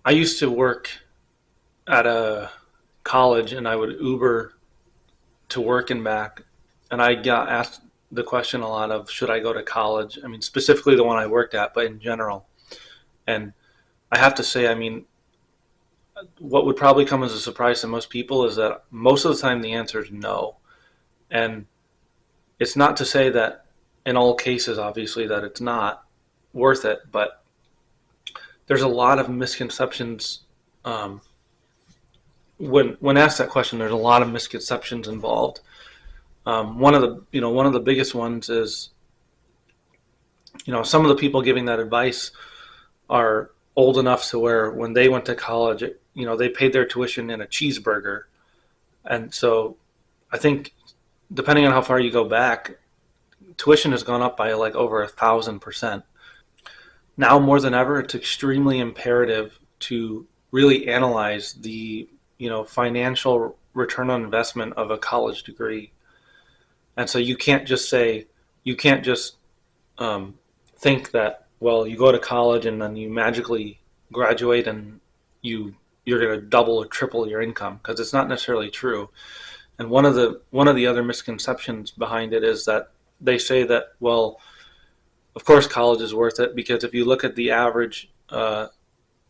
I used to work at a college and I would Uber to work and back. And I got asked the question a lot of should I go to college? I mean, specifically the one I worked at, but in general. And I have to say, I mean, what would probably come as a surprise to most people is that most of the time the answer is no. And it's not to say that in all cases, obviously, that it's not worth it, but there's a lot of misconceptions. When asked that question, there's a lot of misconceptions involved. One of the biggest ones is, some of the people giving that advice are old enough to where when they went to college, they paid their tuition in a cheeseburger. And so I think depending on how far you go back, tuition has gone up by like over 1,000%. Now more than ever, it's extremely imperative to really analyze the, financial return on investment of a college degree. And so you can't just think that, well, you go to college and then you magically graduate and you're going to double or triple your income, because it's not necessarily true. And one of the other misconceptions behind it is that they say that, well, of course college is worth it, because if you look at the average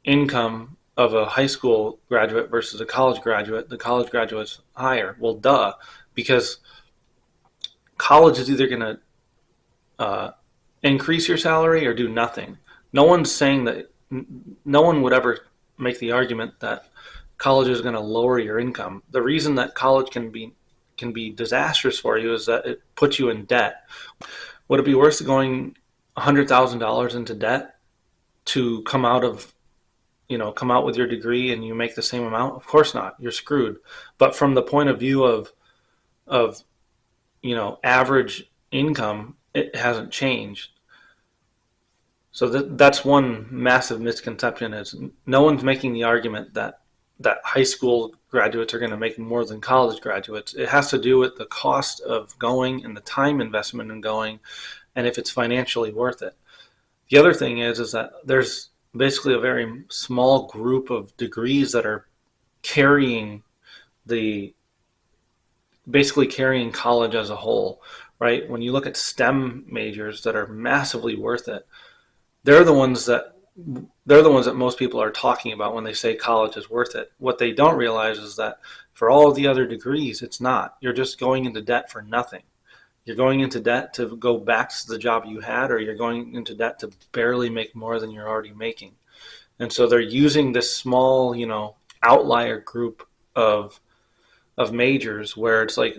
income of a high school graduate versus a college graduate, the college graduate's higher. Well, duh, because college is either going to increase your salary or do nothing. No one's saying that. No one would ever make the argument that college is going to lower your income. The reason that college can be disastrous for you is that it puts you in debt. Would it be worth going $100,000 into debt to come out with your degree and you make the same amount? Of course not. You're screwed. But from the point of view of average income, it hasn't changed. So that's one massive misconception, is no one's making the argument that high school graduates are going to make more than college graduates. It has to do with the cost of going and the time investment in going, and if it's financially worth it. The other thing is that there's basically a very small group of degrees that are carrying the basically carrying college as a whole, right? When you look at STEM majors that are massively worth it, they're the ones that most people are talking about when they say college is worth it. What they don't realize is that for all of the other degrees, it's not. You're just going into debt for nothing. You're going into debt to go back to the job you had, or you're going into debt to barely make more than you're already making. And so they're using this small, outlier group of majors where it's like,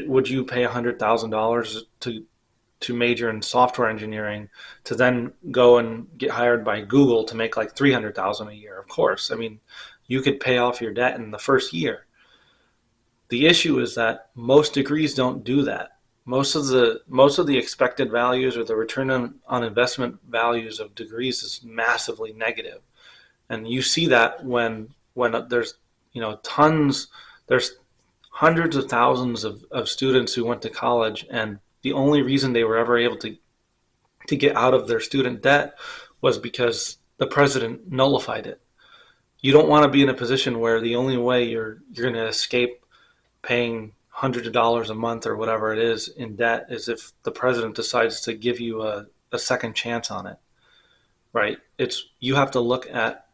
would you pay $100,000 to major in software engineering to then go and get hired by Google to make like $300,000 a year? Of course. I mean, you could pay off your debt in the first year. The issue is that most degrees don't do that. Most of the expected values or the return on investment values of degrees is massively negative. And you see that when there's there's hundreds of thousands of students who went to college, and the only reason they were ever able to get out of their student debt was because the president nullified it. You don't want to be in a position where the only way you're going to escape paying hundreds of dollars a month or whatever it is in debt is if the president decides to give you a second chance on it, right? You have to look at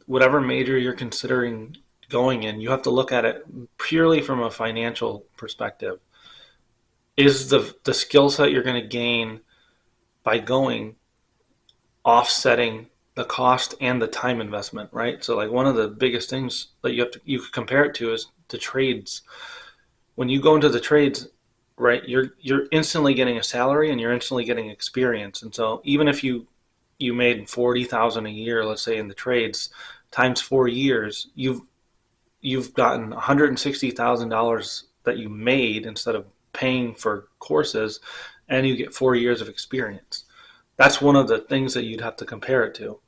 whatever major you're considering going in, you have to look at it purely from a financial perspective. Is the skill set you're going to gain by going offsetting the cost and the time investment, right? So like one of the biggest things that you could compare it to is the trades. When you go into the trades, right, you're instantly getting a salary and you're instantly getting experience. And so even if you made 40,000 a year, let's say in the trades, times 4 years, you've gotten $160,000 that you made instead of paying for courses, and you get 4 years of experience. That's one of the things that you'd have to compare it to.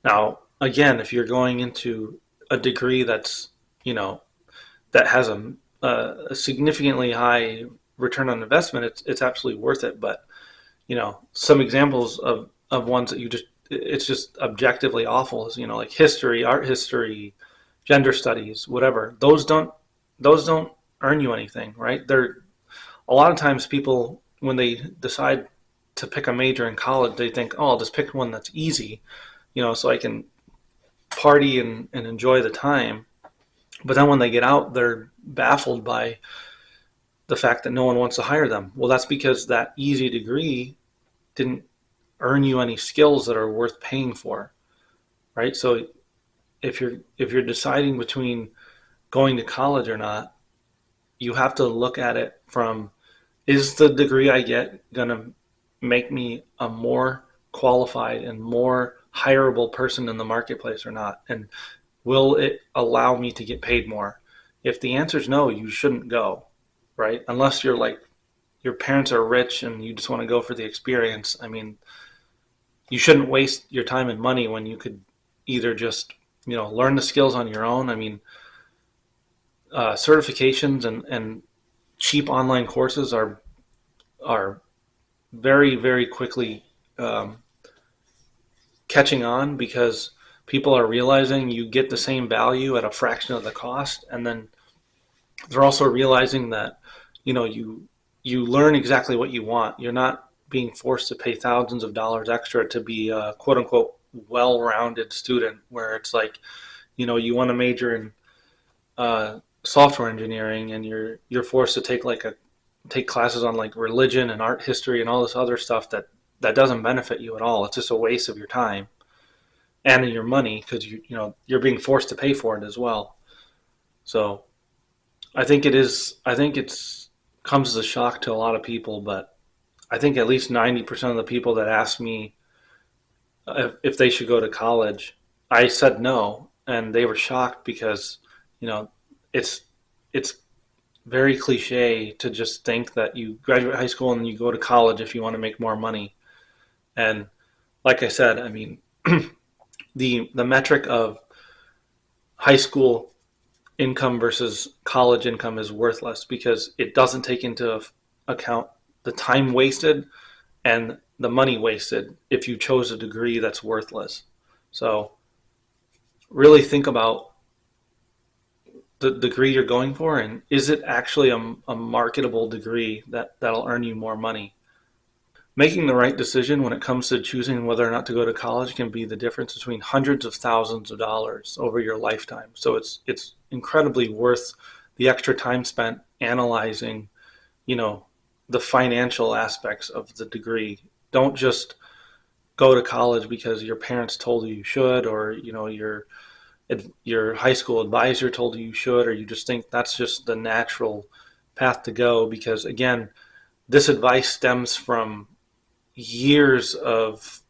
Now, again, if you're going into a degree that has a significantly high return on investment, it's absolutely worth it. But some examples of ones that it's just objectively awful. You know, like history, art history, gender studies, whatever. Those don't earn you anything, right? They're a lot of times people when they decide to pick a major in college, they think, oh, I'll just pick one that's easy, you know, so I can party and enjoy the time. But then when they get out, they're baffled by the fact that no one wants to hire them. Well, that's because that easy degree didn't earn you any skills that are worth paying for, right? So if you're deciding between going to college or not, you have to look at it from, is the degree I get going to make me a more qualified and more hireable person in the marketplace or not? And will it allow me to get paid more? If the answer is no, you shouldn't go, right? Unless you're like, your parents are rich and you just want to go for the experience. I mean, you shouldn't waste your time and money when you could either just, you know, learn the skills on your own. I mean, certifications and cheap online courses are very, very quickly um, catching on, because people are realizing you get the same value at a fraction of the cost. And then they're also realizing that, you know, you learn exactly what you want. You're not being forced to pay thousands of dollars extra to be a quote unquote well-rounded student, where it's like, you know, you want to major in software engineering and you're forced to take classes on like religion and art history and all this other stuff that doesn't benefit you at all. It's just a waste of your time and your money, because you know you're being forced to pay for it as well. So I think it's comes as a shock to a lot of people, but I think at least 90% of the people that ask me if they should go to college, I said no, and they were shocked because, you know, it's it's very cliche to just think that you graduate high school and you go to college if you want to make more money. And like I said, I mean, the metric of high school income versus college income is worthless, because it doesn't take into account the time wasted and the money wasted if you chose a degree that's worthless. So really think about the degree you're going for, and is it actually a marketable degree that'll earn you more money? Making the right decision when it comes to choosing whether or not to go to college can be the difference between hundreds of thousands of dollars over your lifetime. So it's incredibly worth the extra time spent analyzing, you know, the financial aspects of the degree. Don't just go to college because your parents told you you should, or you know your high school advisor told you you should, or you just think that's just the natural path to go. Because again, this advice stems from years of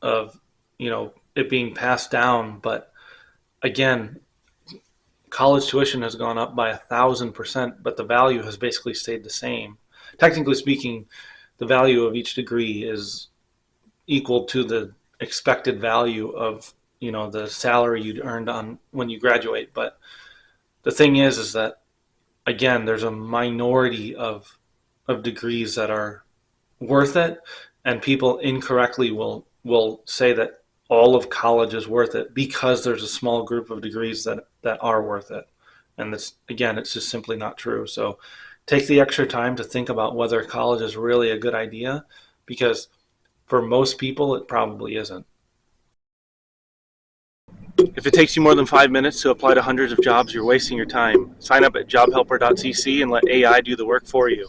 you know it being passed down. But again, college tuition has gone up by 1,000%, but the value has basically stayed the same. Technically speaking, the value of each degree is equal to the expected value of, you know, the salary you'd earned on when you graduate. But the thing is that again, there's a minority of degrees that are worth it, and people incorrectly will say that all of college is worth it because there's a small group of degrees that are worth it. And that's, again, it's just simply not true. So take the extra time to think about whether college is really a good idea, because for most people it probably isn't. If it takes you more than 5 minutes to apply to hundreds of jobs, you're wasting your time. Sign up at jobhelper.cc and let AI do the work for you.